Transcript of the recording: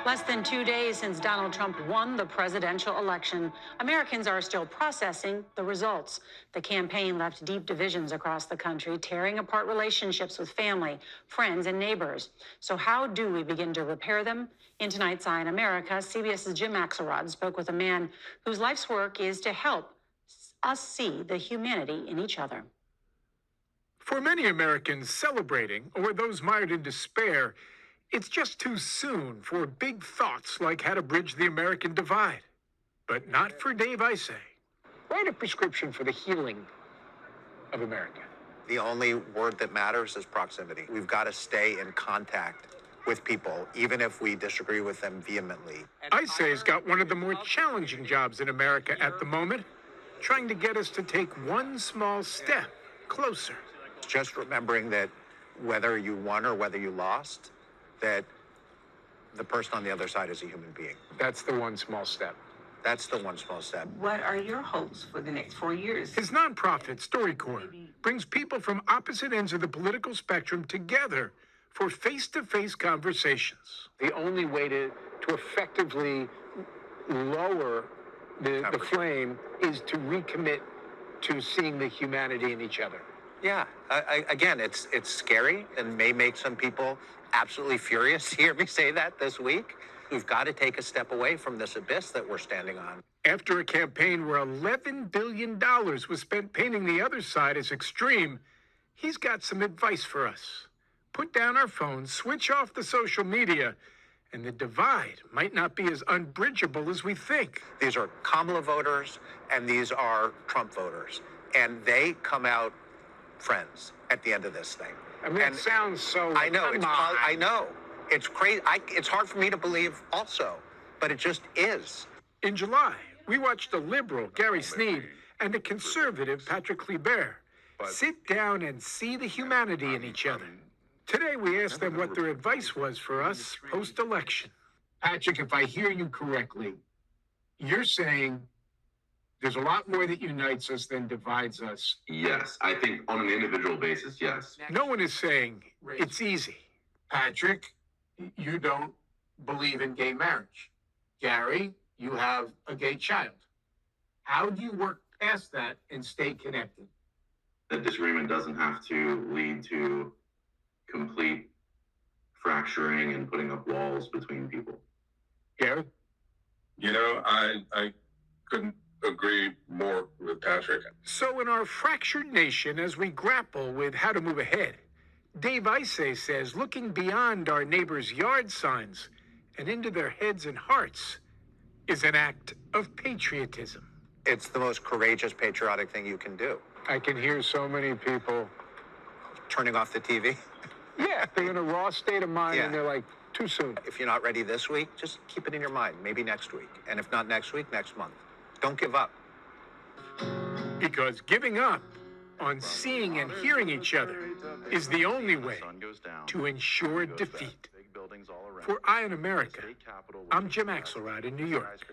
Less than 2 days since Donald Trump won the presidential election, Americans are still processing the results. The campaign left deep divisions across the country, tearing apart relationships with family, friends, and neighbors. So how do we begin to repair them? In tonight's Eye on America, CBS's Jim Axelrod spoke with a man whose life's work is to help us see the humanity in each other. For many Americans celebrating, or those mired in despair, it's just too soon for big thoughts like how to bridge the American divide. But not for Dave Isay. Write a prescription for the healing of America. The only word that matters is proximity. We've got to stay in contact with people, even if we disagree with them vehemently. Isay's got one of the more challenging jobs in America at the moment, trying to get us to take one small step closer. Just remembering that whether you won or whether you lost, that the person on the other side is a human being. That's the one small step. That's the one small step. What are your hopes for the next 4 years? His nonprofit, StoryCorps, brings people from opposite ends of the political spectrum together for face-to-face conversations. The only way to effectively lower the flame is to recommit to seeing the humanity in each other. Yeah, again, it's scary and may make some people absolutely furious to hear me say that this week. We've got to take a step away from this abyss that we're standing on. After a campaign where $11 billion was spent painting the other side as extreme, he's got some advice for us. Put down our phones, switch off the social media, and the divide might not be as unbridgeable as we think. These are Kamala voters, and these are Trump voters. And they come out friends at the end of this thing. I mean, it sounds so... I know. I know. It's crazy. It's hard for me to believe also, but it just is. In July, we watched a liberal, Gary Sneed, and a conservative, Patrick Kleber, sit down and see the humanity in each other. Today, we asked them what their advice was for us post-election. Patrick, if I hear you correctly, you're saying there's a lot more that unites us than divides us. Yes, I think on an individual basis, yes. No one is saying it's easy. Patrick, you don't believe in gay marriage. Gary, you have a gay child. How do you work past that and stay connected? That disagreement doesn't have to lead to complete fracturing and putting up walls between people. Gary? You know, I couldn't agree more with Patrick. So in our fractured nation, as we grapple with how to move ahead, Dave Isay says looking beyond our neighbors' yard signs and into their heads and hearts is an act of patriotism. It's the most courageous, patriotic thing you can do. I can hear so many people turning off the TV. Yeah, they're in a raw state of mind, Yeah. and they're like, too soon. If you're not ready this week, just keep it in your mind. Maybe next week. And if not next week, next month. Don't give up. Because giving up on seeing and hearing each other is the only way to ensure defeat. For Eye on America, I'm Jim Axelrod in New York.